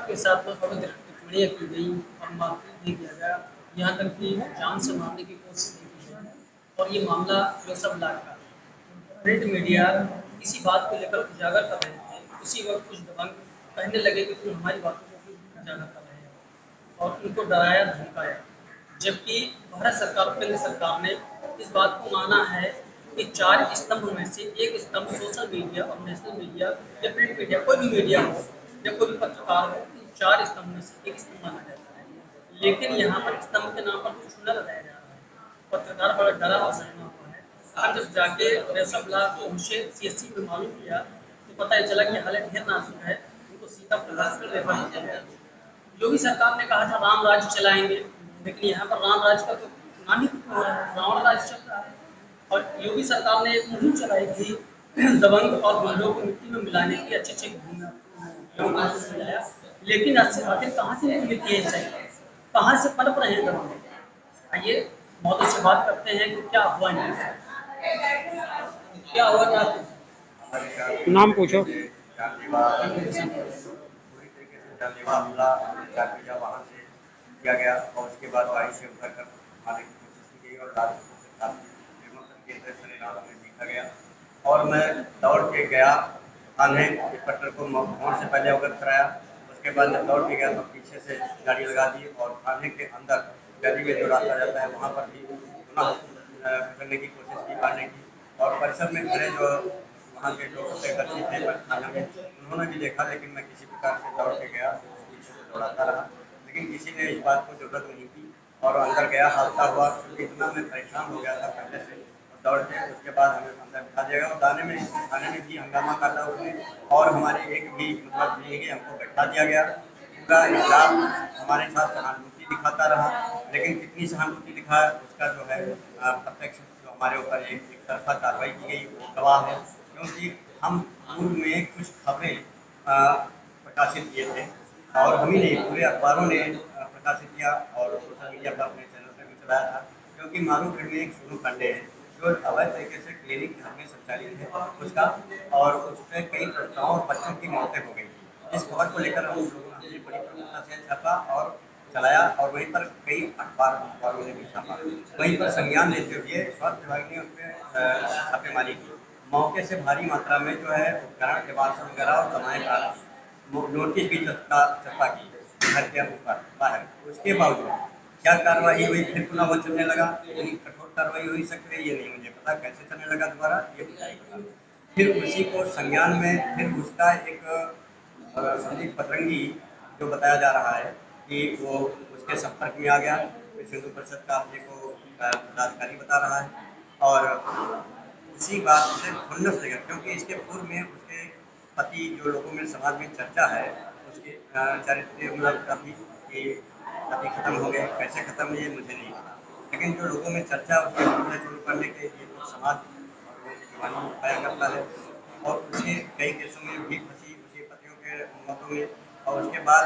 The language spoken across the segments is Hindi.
आपके साथ तो अवैध टिप्पणियाँ की गई और मारपीट भी किया गया, यहाँ तक कि जान से मारने की कोशिश भी की गई और ये मामला जो सब लाख का प्रिंट मीडिया इसी बात को लेकर उजागर कर रहे थे, उसी वक्त कुछ दबंग कहने लगे कि तुम हमारी बातों को क्यों उजागर कर रहे हो और उनको डराया धमकाया। जबकि भारत सरकार केंद्र सरकार ने इस बात को माना है कि 4 स्तंभ में से एक स्तंभ सोशल मीडिया और नेशनल मीडिया या प्रिंट मीडिया कोई भी मीडिया हो या कोई भी पत्रकार हो, इन 4 स्तंभ में से एक स्तंभ माना जाता है। लेकिन यहाँ पर स्तंभ के नाम पर कुछ न लगाया जा रहा है। पत्रकार बड़ा डरा और सहमा हुआ है। हम जब जाके रेसमला पहुँचे सीएससी में मालूम किया तो पता चला कि हालत ढेर नाजुक है, उनको सीधा प्रकाश में रेफर किया गया। योगी सरकार ने कहा था राम राज्य चलाएंगे, लेकिन यहाँ पर राम राज्य का तो नाम ही कुछ हो रहा है, रावण राज्य चल रहा है। और योगी सरकार ने एक मुहिम चलाई थी दबंग और गुंडों को मिट्टी में मिलाने की, अच्छे अच्छे मिलाया, लेकिन आखिर कहाँ से मिलती है सही, कहाँ से पनप रहे हैं दबंग। आइए मौत से बात करते हैं कि क्या हुआ नहीं, क्या हुआ था। नाम पूछो। जानलेवा पूरी तरीके से जानलेवा हमला 4 पहिया वाहन से किया गया और उसके बाद गाड़ी से उतर कर मारने की कोशिश की गई और लाश को काफी निर्मम तरीके से सरेआम में देखा गया। और मैं दौड़ के गया थाने इंस्पेक्टर को फोन से पहले अवगत कराया। उसके बाद जब दौड़ के गया तो पीछे से गाड़ी लगा दी और थाने के अंदर गली में जो रास्ता जाता है वहाँ पर भी पुनः करने की कोशिश की मारने की। और परिसर में खड़े जो वहाँ के जो सत्याग्रही थे थाना में उन्होंने भी देखा, लेकिन मैं किसी प्रकार से दौड़ के गया, पीछे से दौड़ाता रहा, लेकिन किसी ने इस बात को जरूरत नहीं की और अंदर गया। हादसा हुआ क्योंकि इतना मैं परेशान हो गया था पहले से दौड़ के। उसके बाद हमें अंदर बिठा दिया गया और थाने में भी हंगामा काटा उसने और हमारे एक भी मतलब नहीं कि हमको बैठा दिया गया। पूरा स्टाफ हमारे साथ सहानुभूति दिखाता रहा, लेकिन कितनी सहानुभूति दिखाया उसका जो है प्रत्यक्ष जो हमारे ऊपर एक तरफा कार्रवाई की गई वो गवाह है। क्योंकि हम पूर्व में कुछ खबरें प्रकाशित किए थे और हम ही नहीं पूरे अखबारों ने प्रकाशित किया और सोशल मीडिया पर अपने चैनल पर भी चलाया था। क्योंकि मारूखेड़ में एक सोनू पांडे है जो अवैध तरीके से क्लिनिक घर में संचालित है उसका, और उस पर कई प्रवक्ताओं और बच्चों की मौतें हो गई थी। इस खबर को लेकर हम लोगों ने बड़ी प्रमुखता से छापा और चलाया और वहीं पर कई अखबारों ने भी छापा। वहीं पर संज्ञान लेते हुए स्वास्थ्य विभाग ने उस पर छापेमारी की। मौके से भारी मात्रा में जो है उपकरण एवासन वगैरह और दवाएं प्राप्त, नोटिस भी छपा की घर के ऊपर बाहर। उसके बावजूद क्या कार्रवाई हुई, फिर पुनः वो चलने लगा, यानी कठोर कार्रवाई हुई सकती है ये नहीं मुझे पता, कैसे चलने लगा दोबारा ये मुझे नहीं पता। फिर उसी को संज्ञान में फिर उसका एक संदीप पतरंगी जो बताया जा रहा है कि वो उसके संपर्क में आ गया, विश्व हिंदू परिषद का अपने को पदाधिकारी बता रहा है। और उसी बात से खुन्नस लेकर, क्योंकि इसके पूर्व में उसके पति जो लोगों में समाज में चर्चा है उसके चारित्र्य मतलब काफी कि पति खत्म हो गए, कैसे खत्म हुए मुझे नहीं पता, लेकिन जो लोगों में चर्चा उसके हमले शुरू करने के लिए तो समाज जवानी पाया करता है और उसके कई केसों में भी फंसी उसी पतियों के मौतों में। और उसके बाद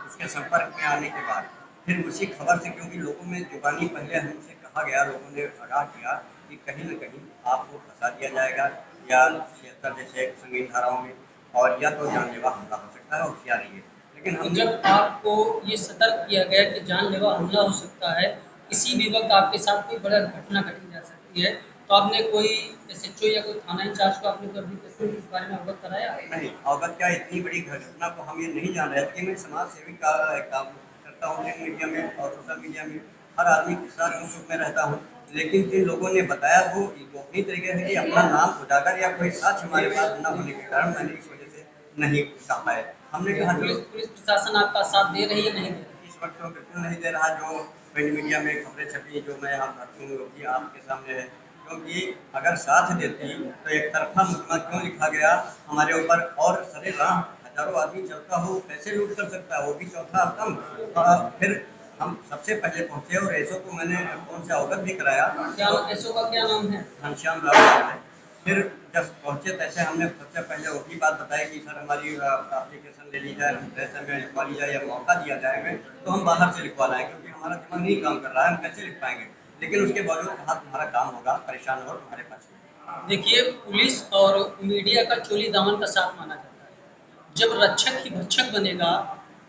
उसके संपर्क में आने के बाद फिर उसी खबर से, क्योंकि लोगों में जुबानी पहले हमसे कहा गया, लोगों ने आगाह किया कि कहीं न कहीं आपको फंसा दिया जाएगा या 76 जैसे संगीन धाराओं में, और या तो जानलेवा हमला हो सकता है, होशियारी है। लेकिन तो हमने जब आपको ये सतर्क किया गया कि जानलेवा हमला हो सकता है, किसी भी वक्त आपके साथ कोई बड़ा घटना घटी जा सकती है, तो आपने कोई एसएचओ या कोई थाना इंचार्ज को आपने कभी इस बारे में अवगत कराया? नहीं अवगत क्या, इतनी बड़ी घटना को हम ये नहीं जान रहे थे। मैं समाज सेवी का काम करता हूँ प्रिंट मीडिया में और सोशल मीडिया में, हर आदमी के साथ सुख में रहता हूँ, लेकिन जिन लोगों ने बताया वो अपनी तरीके से कि अपना नाम उजागर या कोई साक्ष्य हमारे पास न होने के कारण मैंने इस वजह से नहीं कहा है। हमने कहा पुलिस पुलिस प्रशासन आपका साथ दे रही है नहीं दे रही? इस वक्त तो बिल्कुल नहीं दे रहा। जो प्रिंट मीडिया में खबरें छपी जो मैं यहाँ भरती हूँ वो भी आपके सामने है, क्योंकि अगर साथ देती तो एक तरफा मुकदमा क्यों लिखा गया हमारे ऊपर, और सरेआम हजारों आदमी चलता हो कैसे लूट कर सकता है, वो भी चौथा स्तंभ। फिर हम सबसे पहले पहुंचे और एसओ को मैंने फोन से अवगत भी कराया। क्या एसओ का क्या नाम है? घनश्याम राव नाम है। फिर जब पहुंचे तैसे हमने सबसे पहले वही बात बताई कि सर हमारी एप्लीकेशन ले ली जाए, पैसे में लिखवा ली जाए या मौका दिया जाए हमें तो हम बाहर से लिखवा लाएँ, क्योंकि हमारा दिमाग नहीं काम कर रहा है, हम कैसे लिख पाएंगे। लेकिन उसके बावजूद कहा तुम्हारा काम होगा, परेशान हो तुम्हारे पास। देखिए, पुलिस और मीडिया का चोली दामन का साथ माना जाता है। जब रक्षक ही भक्षक बनेगा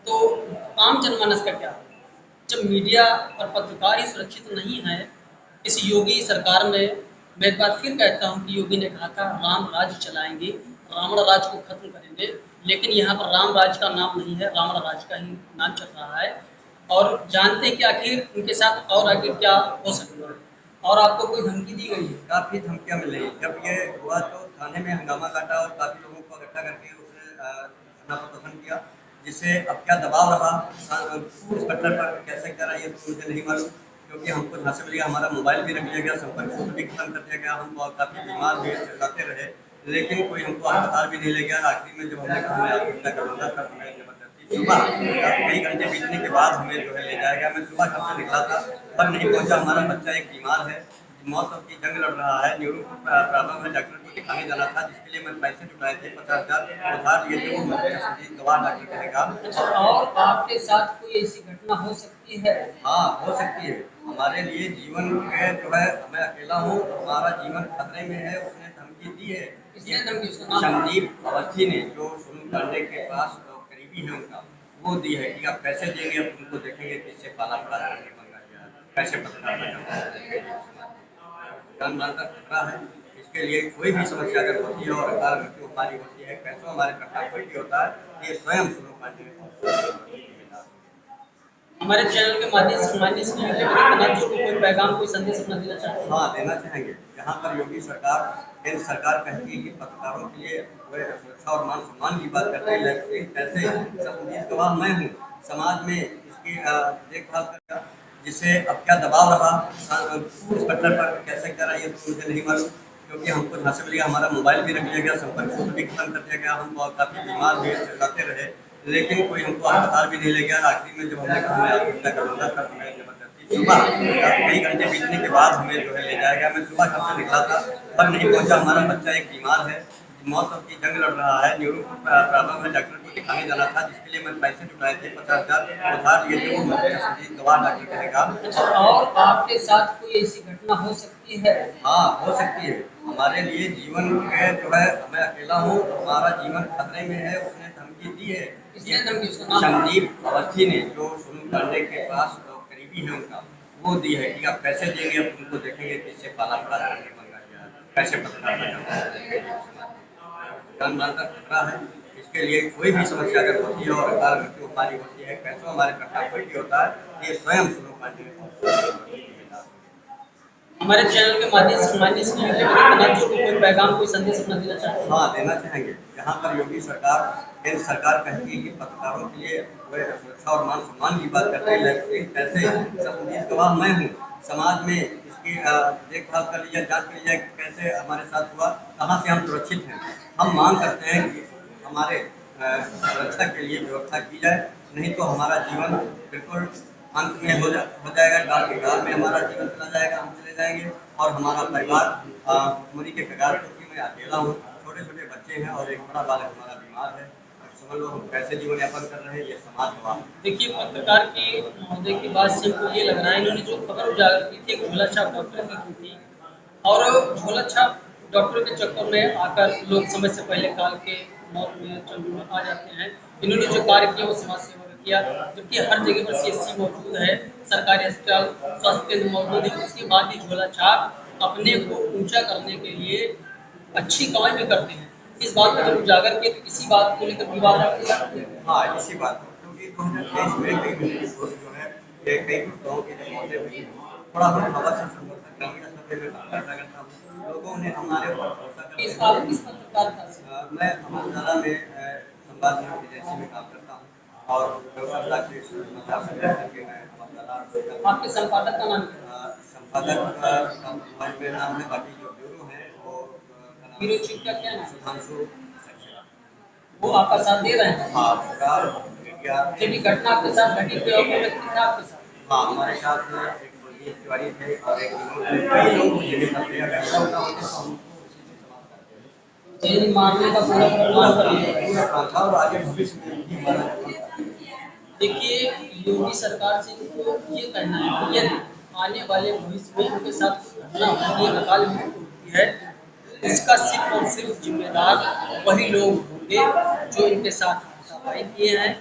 तो आम जनमानस का क्या है? जब मीडिया और पत्रकार ही सुरक्षित नहीं है इस योगी सरकार में, मैं एक बार फिर कहता हूँ कि योगी ने कहा था राम राज्य चलाएंगे, रावण राज को खत्म करेंगे, लेकिन यहाँ पर राम राज का नाम नहीं है, रावण राज का ही नाम चल रहा है। और जानते हैं कि आखिर उनके साथ और आगे क्या हो सकता है। और आपको कोई धमकी दी गई है? काफ़ी धमकियाँ मिल रही हैं। जब ये हुआ तो थाने में हंगामा काटा और काफ़ी लोगों को इकट्ठा करके उसने धरना प्रदर्शन किया, जिससे अब क्या दबाव रहा इंस्पेक्टर पर कैसे क्या रहा ये तो मुझे नहीं मालूम, क्योंकि हमको जहाँ से मिल गया हमारा मोबाइल भी रख लिया गया, संपर्क सूत्र भी खत्म कर दिया गया, हम काफ़ी बीमार हुए, चिल्लाते रहे, लेकिन कोई हमको अस्पताल भी नहीं ले गया। आखिरी में जब हमने कहा मैं आत्महत्या करूँगा तब हमें जबरदस्ती सुबह कई घंटे बीतने के बाद हमें जो है ले जाया गया। मैं सुबह घर से निकला था पर नहीं पहुँचा, हमारा बच्चा एक बीमार है, मौत की जंग लड़ रहा है, न्यूरो प्रॉब्लम है, डॉक्टर को दिखाने जाना था, जिसके लिए मैंने पैसे जुटाए थे 50,000 उधार लिए थे, वो मुझे गवाह डॉक्टर कहेगा। अच्छा, और आपके साथ कोई ऐसी घटना हो सकती है? हाँ, हो सकती है। हमारे लिए जीवन के जो है, मैं अकेला हूँ, हमारा जीवन खतरे में है, उसने धमकी दी है। किसने धमकी? उसका नाम? संदीप अवस्थी ने, जो सोनू पांडे के पास करीबी है उनका, वो दी है कि आप पैसे देंगे, अब तुमको देखेंगे किससे पाला पड़ा करके मंगा गया, कैसे पत्रकार बना जान का खतरा है। इसके लिए कोई भी समस्या अगर होती है और अकाल मृत्यु हमारी होती है, पैसों हमारे कट्टा कोई भी होता है, ये स्वयं सोनू पांडे हमारे चैनल के माध्यम से को कोई पैगाम, कोई संदेश अपना देना चाहते हैं? हाँ, देना चाहेंगे। जहाँ पर योगी सरकार, केंद्र सरकार कहती है कि पत्रकारों के लिए सुरक्षा और मान सम्मान की बात करते हैं, लेकिन ऐसे संबंधित गवाह मैं हूँ समाज में इसकी देखभाल करता, जिससे अब क्या दबाव रहा इंस्पेक्टर पर कैसे क्या रहा ये तो मुझे नहीं मालूम, क्योंकि हमको जहाँ से मिल गया हमारा मोबाइल भी रख लिया गया, संपर्क सूत्र भी खत्म कर दिया गया, हम काफ़ी बीमार हुए, चिल्लाते रहे, लेकिन कोई हमको अस्पताल भी नहीं ले गया। आखिरी में जब हमने कहा मैं आत्महत्या करूँगा तब हमें जबरदस्ती सुबह कई घंटे बीतने के बाद हमें जो है ले जाया गया। मैं सुबह घर से निकला था पर नहीं पहुँचा, हमारा बच्चा एक बीमार है, मौत की जंग लड़ रहा है, न्यूरो प्रॉब्लम है, डॉक्टर को दिखाने जाना था, जिसके लिए मैंने पैसे जुटाए थे 50,000 उधार लिए थे, वो मुझे गवाह डॉक्टर कहेगा। अच्छा, और आपके साथ कोई ऐसी घटना हो सकती है? हाँ, हो सकती है। हमारे लिए जीवन के जो है, मैं अकेला हूँ, हमारा जीवन खतरे में है, उसने धमकी दी है। किसने धमकी? उसका नाम? संदीप अवस्थी ने, जो सोनू पांडे के पास करीबी है उनका, वो दी है कि आप पैसे देंगे, अब तुमको देखेंगे किससे पाला पड़ा करके मंगा गया, कैसे पत्रकार बना जान का खतरा है। इसके लिए कोई भी समस्या अगर होती है और अकाल मृत्यु हमारी होती है, पैसों हमारे कट्टा कोई भी होता है, ये स्वयं सोनू पांडे हमारे चैनल के माध्यम से को कोई पैगाम, कोई संदेश अपना देना चाहते हैं? हाँ, देना चाहेंगे। जहाँ पर योगी सरकार, केंद्र सरकार कहती है कि पत्रकारों के लिए सुरक्षा और मान सम्मान की बात करते हैं, लेकिन ऐसे संबंधित गवाह मैं हूँ समाज में इसकी देखभाल कर लीजिए, जांच कर लीजिए कैसे हमारे साथ हुआ, कहाँ से हम सुरक्षित हैं। हम मांग करते हैं कि हमारे सुरक्षा के लिए व्यवस्था की जाए, नहीं तो हमारा जीवन बिल्कुल अंत में हो जाएगा, काल के काल में हमारा जीवन चला जाएगा, हम चले जाएंगे और हमारा परिवार मरी के कगार, क्योंकि मैं अकेला हूँ, छोटे छोटे बच्चे हैं और एक बड़ा बालक हमारा बीमार है। समझ लो हम कैसे जीवन यापन कर रहे हैं, ये समाज हुआ। देखिए, पत्रकार की महोदय की बात से हमको ये लग रहा है, इन्होंने जो खबर उजागर की थी झोला छाप डॉक्टर की थी, और झोला छाप डॉक्टर के चक्कर में आकर लोग समय से पहले काल के मौत में चंगुल में आ जाते हैं। इन्होंने जो कार्य किया वो समाज सेवा का किया, जबकि हर जगह पर CSC मौजूद है, सरकारी अस्पताल, स्वास्थ्य केंद्र मौजूद है, उसके बाद भी झोला छाप अपने को ऊंचा करने के लिए अच्छी कमाई भी करते हैं। इस बात को जब उजागर किया तो इसी बात को लेकर विवाद रखा। हाँ, इसी बात को, क्योंकि 2023 में कई जो है ये कई गाँव की जब मौतें हुई, थोड़ा हम हवा से ग्रामीण स्तर पे चर्चा करता हूँ, लोगों ने हमारे ऊपर भरोसा कर, मैं अमर उजाला में संवाद एजेंसी में काम करता हूँ और व्यवस्था के समाचार संकलन के मैं अमर उजाला। आपके संपादक का नाम? संपादक का नाम है, बाकी जो ब्यूरो है वो ब्यूरो चीफ का क्या नाम? सुधांशु, वो आपका साथ दे रहे हैं? हाँ, जब ये घटना आपके साथ घटी थी और वो व्यक्ति था आपके साथ? हाँ, हमारे साथ एक कुलदीप तिवारी थे और एक कई लोग मुझे भी करते हैं, ऐसा होता होते तो हम जेल मारने का पूरा प्लान कर लिया था और आगे भविष्य में भी हमारा। देखिए, योगी सरकार से इनको ये कहना है कि यदि आने वाले भविष्य में उनके साथ घटना होती है, अकाल मृत्यु होती है, इसका सिर्फ और सिर्फ जिम्मेदार वही लोग होंगे जो इनके साथ हाथापाई किए हैं,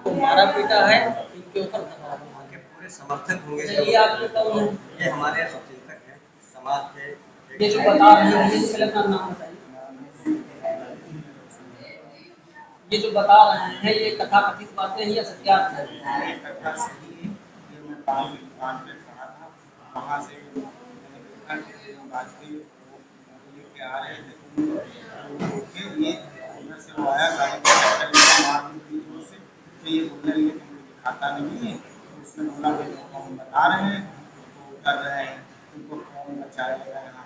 इनको मारा पीटा है, इनके ऊपर दबाव है। के पूरे समर्थक होंगे अच्छा, ये आप लोग कौन हैं? ये हमारे चिंतक हैं समाज के। ये जो बता रहे हैं, ये पहले अपना नाम बताइए। ये जो बता रहे हैं, ये कथा कथित बातें हैं या सत्यार्थ है? ये कथा सही है। ये मैं बाद में पढ़ा था, वहाँ से मैंने देखा कि वाजपेयी वो लेके आ रहे थे, तो रोके ये उधर से वो आया गाड़ी में टक्कर लगी, मार दी थी जोर से। तो ये बोलने लगे कि मुझे दिखाता नहीं है, तो उसने बोला कि जो कौन बता रहे हैं तो उतर रहे हैं, तुमको कौन बचाएगा यहाँ।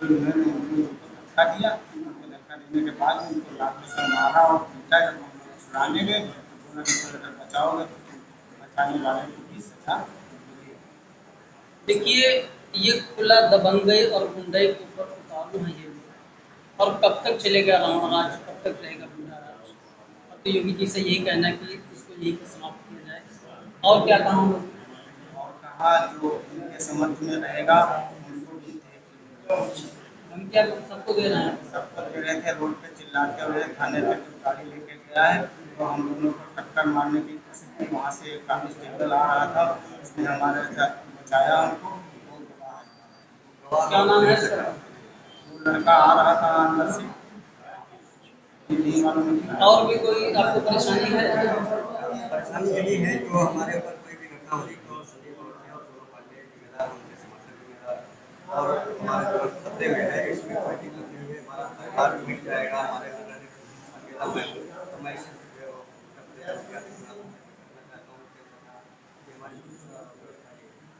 तो उन्होंने उनको धक्का दिया, उनको धक्का देने के बाद उनको लाठी से मारा और पीटा। जब हम लोग छुड़ाने गए तो उन्होंने बोला अगर बचाओगे तो बचाने वाले को भी सजा मिलेगी। देखिए, ये खुला दबंगई और गुंडई के ऊपर उतारू है ये लोग। और कब तक चलेगा रावण राज, कब तक रहेगा गुंडा राज? अब तो योगी जी से यही कहना है कि इसको यही समाप्त किया जाए। और क्या कहा हम लोग? और कहा जो इनके समझ में रहेगा उनको भी देख। हम क्या सबको दे रहे हैं? सबको दे रहे थे, रोड पे चिल्लाते हुए थाने तक जब गाड़ी लेके गया है तो हम लोगों को टक्कर मारने की कोशिश की। वहाँ से एक कांस्टेबल आ रहा था, उसने हमारे साथ बचाया हमको। वो गवाह है। क्या नाम है इसका? वो लड़का आ रहा था अंदर से, ये नहीं मालूम है कि और भी कोई आपको परेशानी है? परेशानी यही है जो हमारे ऊपर कोई भी घटना होती तो संदीप और मैं और दोनों पार्टी जिम्मेदार उनके समर्थक जिम्मेदार और हमारे जो खतरे में है इसमें कोई दिक्कत नहीं है। हमारा परिवार भी मिल जाएगा, हमारे घर अकेला तो मैं इसे आज 4-5 दिन से हम ये 17 तारीख से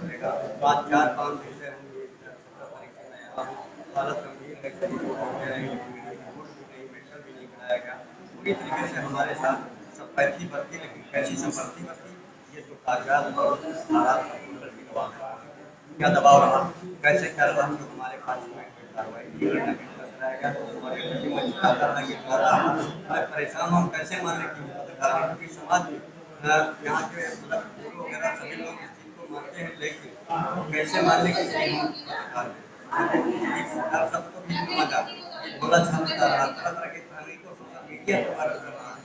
मैं यहाँ हूँ। हालत गंभीर है, कहीं हो गया है, रिपोर्ट भी नहीं, मेडिकल भी नहीं कराया गया। पूरी तरीके से हमारे साथ संपत्ति बरती, लेकिन कैसी संपत्ति बरती ये तो कागजात और हालात की गवाह है। क्या दबाव रहा, कैसे क्या रहा जो हमारे पास में कोई कार्रवाई नहीं करना कराया गया। हमारे किसी में चिल्लाता रहा कि मैं परेशान हूँ, कैसे मान लें कि पत्रकार है, क्योंकि समाज यहाँ के मतलब गुरु वगैरह सभी लोग इस चीज़ को मानते हैं, लेकिन कैसे मान लें कि हम पत्रकार हैं। सरकार सबको भी समझा बोला छापता रहा, तरह तरह के कहानी को सोशल मीडिया पर वायरल कर रहा है।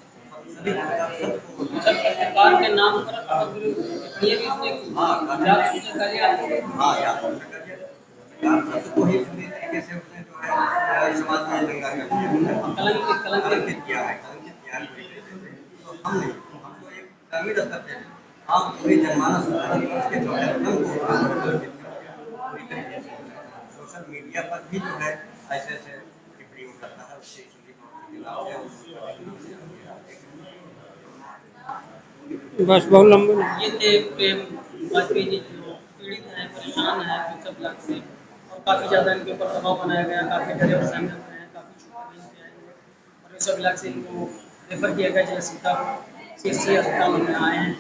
सभी पत्रकार सबको सब पत्रकार के नाम पर ये भी उसने जासूसी करी आपको? हाँ यार सबको ही पूरी तरीके से उसने जो है समाज में दंगा कर दिया, कलंकित किया है पूरी तरीके से। तो हम नहीं, हमको एक ग्रामीण स्तर पे हम पूरी जनमानस के जो है को कलंकित कर दिया पूरी तरीके से। सोशल मीडिया पर भी जो है ऐसे ऐसे टिप्पणी करता है, उससे संदीप के खिलाफ है। बस बहुत लंबे ये थे प्रेम वाजपेयी जी, जो पीड़ित हैं, परेशान हैं फ्यूचर ब्लॉक से, और काफ़ी ज़्यादा इनके ऊपर दबाव बनाया गया, काफ़ी डरे और सहमे हुए हैं, काफ़ी छुट्टी नहीं पे आएंगे। और फ्यूचर ब्लॉक से इनको रेफर किया गया जैसे सीतापुर CSC अस्पताल में आए हैं।